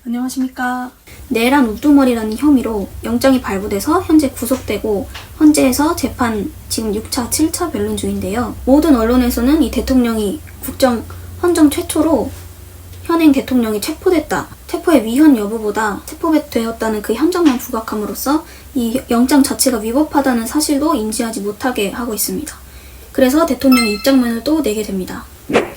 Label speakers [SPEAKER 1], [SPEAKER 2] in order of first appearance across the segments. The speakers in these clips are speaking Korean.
[SPEAKER 1] 안녕하십니까. 내란 우두머리라는 혐의로 영장이 발부돼서 현재 구속되고 헌재에서 재판 지금 6차, 7차 변론 중인데요. 모든 언론에서는 이 대통령이 국정 헌정 최초로 현행 대통령이 체포됐다. 체포의 위헌 여부보다 체포되었다는 그 현장만 부각함으로써 이 영장 자체가 위법하다는 사실도 인지하지 못하게 하고 있습니다. 그래서 대통령이 입장문을 또 내게 됩니다.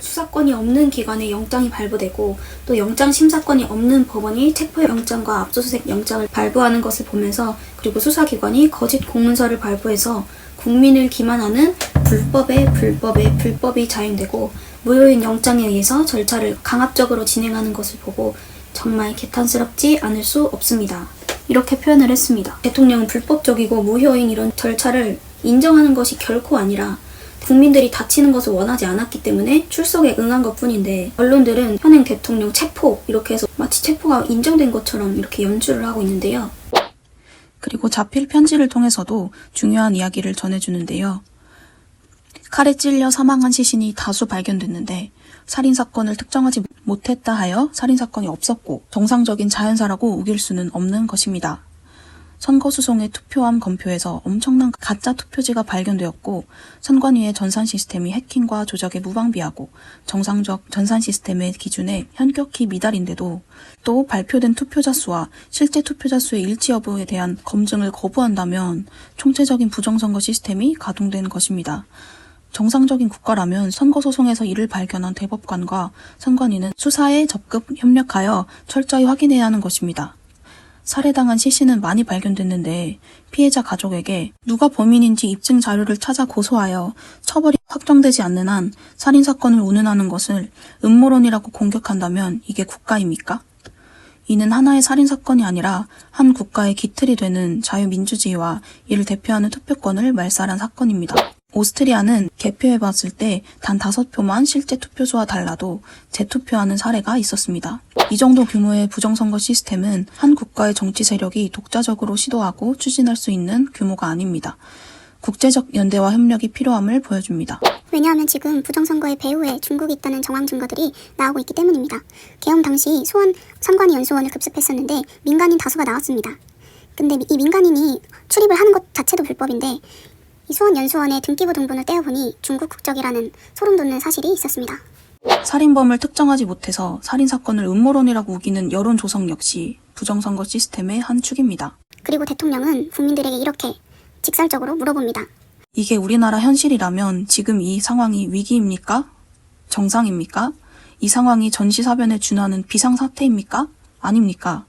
[SPEAKER 1] 수사권이 없는 기관에 영장이 발부되고 또 영장 심사권이 없는 법원이 체포영장과 압수수색 영장을 발부하는 것을 보면서, 그리고 수사기관이 거짓 공문서를 발부해서 국민을 기만하는 불법이 자행되고 무효인 영장에 의해서 절차를 강압적으로 진행하는 것을 보고 정말 개탄스럽지 않을 수 없습니다. 이렇게 표현을 했습니다. 대통령은 불법적이고 무효인 이런 절차를 인정하는 것이 결코 아니라 국민들이 다치는 것을 원하지 않았기 때문에 출석에 응한 것뿐인데, 언론들은 현행 대통령 체포 이렇게 해서 마치 체포가 인정된 것처럼 이렇게 연출을 하고 있는데요.
[SPEAKER 2] 그리고 자필 편지를 통해서도 중요한 이야기를 전해주는데요. 칼에 찔려 사망한 시신이 다수 발견됐는데 살인사건을 특정하지 못했다 하여 살인사건이 없었고 정상적인 자연사라고 우길 수는 없는 것입니다. 선거수송의 투표함 검표에서 엄청난 가짜 투표지가 발견되었고, 선관위의 전산 시스템이 해킹과 조작에 무방비하고 정상적 전산 시스템의 기준에 현격히 미달인데도 또 발표된 투표자 수와 실제 투표자 수의 일치 여부에 대한 검증을 거부한다면 총체적인 부정선거 시스템이 가동된 것입니다. 정상적인 국가라면 선거소송에서 이를 발견한 대법관과 선관위는 수사에 적극 협력하여 철저히 확인해야 하는 것입니다. 살해당한 시신은 많이 발견됐는데 피해자 가족에게 누가 범인인지 입증 자료를 찾아 고소하여 처벌이 확정되지 않는 한 살인사건을 운운하는 것을 음모론이라고 공격한다면 이게 국가입니까? 이는 하나의 살인사건이 아니라 한 국가의 기틀이 되는 자유민주주의와 이를 대표하는 투표권을 말살한 사건입니다. 오스트리아는 개표해봤을 때 단 5표만 실제 투표수와 달라도 재투표하는 사례가 있었습니다. 이 정도 규모의 부정선거 시스템은 한 국가의 정치 세력이 독자적으로 시도하고 추진할 수 있는 규모가 아닙니다. 국제적 연대와 협력이 필요함을 보여줍니다.
[SPEAKER 3] 왜냐하면 지금 부정선거의 배후에 중국이 있다는 정황 증거들이 나오고 있기 때문입니다. 계엄 당시 선관위 연수원을 급습했었는데 민간인 다수가 나왔습니다. 근데 이 민간인이 출입을 하는 것 자체도 불법인데 이 수원 연수원의 등기부 등본을 떼어보니 중국 국적이라는 소름 돋는 사실이 있었습니다.
[SPEAKER 2] 살인범을 특정하지 못해서 살인사건을 음모론이라고 우기는 여론 조성 역시 부정선거 시스템의 한 축입니다.
[SPEAKER 3] 그리고 대통령은 국민들에게 이렇게 직설적으로 물어봅니다.
[SPEAKER 2] 이게 우리나라 현실이라면 지금 이 상황이 위기입니까? 정상입니까? 이 상황이 전시사변에 준하는 비상사태입니까? 아닙니까?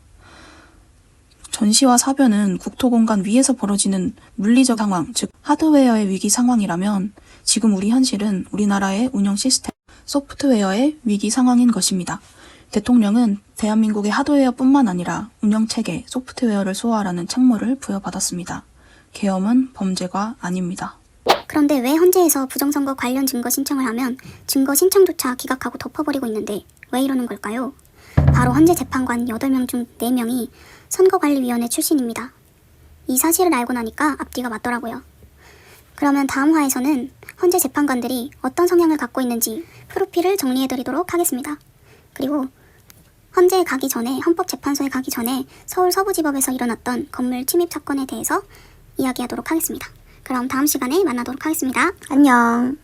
[SPEAKER 2] 전시와 사변은 국토공간 위에서 벌어지는 물리적 상황, 즉 하드웨어의 위기 상황이라면 지금 우리 현실은 우리나라의 운영 시스템, 소프트웨어의 위기 상황인 것입니다. 대통령은 대한민국의 하드웨어뿐만 아니라 운영체계, 소프트웨어를 소화하라는 책무를 부여받았습니다. 계엄은 범죄가 아닙니다.
[SPEAKER 3] 그런데 왜 헌재에서 부정선거 관련 증거 신청을 하면 증거 신청조차 기각하고 덮어버리고 있는데 왜 이러는 걸까요? 바로 헌재 재판관 8명 중 4명이 선거관리위원회 출신입니다. 이 사실을 알고 나니까 앞뒤가 맞더라고요. 그러면 다음 화에서는 헌재 재판관들이 어떤 성향을 갖고 있는지 프로필을 정리해드리도록 하겠습니다. 그리고 헌재에 가기 전에, 헌법재판소에 가기 전에 서울 서부지법에서 일어났던 건물 침입 사건에 대해서 이야기하도록 하겠습니다. 그럼 다음 시간에 만나도록 하겠습니다. 안녕.